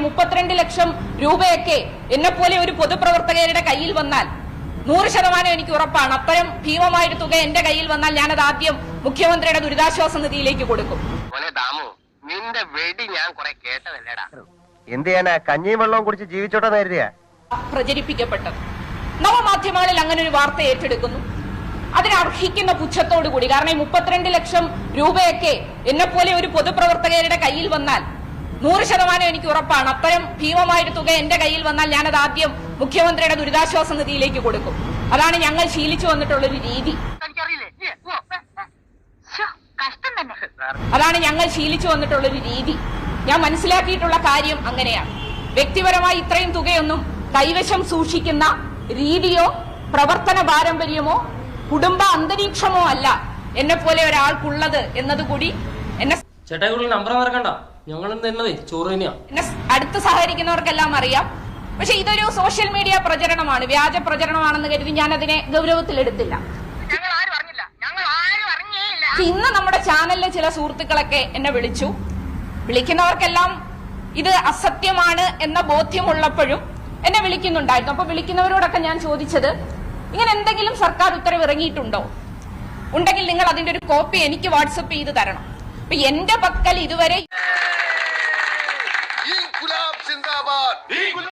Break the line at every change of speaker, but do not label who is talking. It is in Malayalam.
32 ലക്ഷം രൂപയൊക്കെ എന്നെ പോലെ ഒരു പൊതുപ്രവർത്തകരുടെ കയ്യിൽ വന്നാൽ 100% എനിക്ക് ഉറപ്പാണ്. അത്തരം ഭീമമായൊരു തുക എന്റെ കയ്യിൽ വന്നാൽ ഞാനത് ആദ്യം മുഖ്യമന്ത്രിയുടെ ദുരിതാശ്വാസ നിധിയിലേക്ക് കൊടുക്കും.
നിന്റെ വെടി ഞാൻ കുറെ കേട്ടതല്ലേടാ. എന്ത് ചെയ്യാനാ? കഞ്ഞിയും വെള്ളവും കുടിച്ച് ജീവിച്ചോട്ടെ നേരിയ
പ്രചരിപ്പിക്കപ്പെട്ടത് നവമാധ്യമങ്ങളിൽ അങ്ങനെ ഒരു വാർത്ത ഏറ്റെടുക്കുന്നു. അതിനർഹിക്കുന്ന പുച്ഛത്തോടുകൂടി. കാരണം 32 ലക്ഷം രൂപയൊക്കെ എന്നെ പോലെ ഒരു പൊതുപ്രവർത്തകരുടെ കയ്യിൽ വന്നാൽ 100% എനിക്ക് ഉറപ്പാണ്. അത്തരം ഭീമമായൊരു തുക എന്റെ കയ്യിൽ വന്നാൽ ഞാനത് ആദ്യം മുഖ്യമന്ത്രിയുടെ ദുരിതാശ്വാസ നിധിയിലേക്ക് കൊടുക്കും. അതാണ് ഞങ്ങൾ ശീലിച്ചു വന്നിട്ടുള്ളൊരു രീതി. ഞാൻ മനസ്സിലാക്കിയിട്ടുള്ള കാര്യം അങ്ങനെയാണ്. വ്യക്തിപരമായി ഇത്രയും തുകയൊന്നും കൈവശം സൂക്ഷിക്കുന്ന രീതിയോ പ്രവർത്തന പാരമ്പര്യമോ കുടുംബ അന്തരീക്ഷമോ അല്ല എന്നെ പോലെ ഒരാൾക്കുള്ളത് എന്നതുകൂടി എന്നെ അടുത്ത് സഹകരിക്കുന്നവർക്കെല്ലാം അറിയാം. പക്ഷെ ഇതൊരു സോഷ്യൽ മീഡിയ പ്രചരണമാണ്, വ്യാജ പ്രചരണമാണെന്ന് കരുതി ഞാൻ അതിനെ ഗൗരവത്തിലെടുത്തില്ല. ഇന്ന് നമ്മുടെ ചാനലിലെ ചില സുഹൃത്തുക്കളൊക്കെ എന്നെ വിളിക്കുന്നവർക്കെല്ലാം ഇത് അസത്യമാണ് എന്ന ബോധ്യമുള്ളപ്പോഴും എന്നെ വിളിക്കുന്നുണ്ടായിരുന്നു. അപ്പൊ വിളിക്കുന്നവരോടൊക്കെ ഞാൻ ചോദിച്ചത്, ഇങ്ങനെ എന്തെങ്കിലും സർക്കാർ ഉത്തരവ് ഇറങ്ങിയിട്ടുണ്ടോ? ഉണ്ടെങ്കിൽ നിങ്ങൾ അതിന്റെ ഒരു കോപ്പി എനിക്ക് വാട്സപ്പ് ചെയ്ത് തരണം. അപ്പൊ എന്റെ പക്കൽ ഇതുവരെ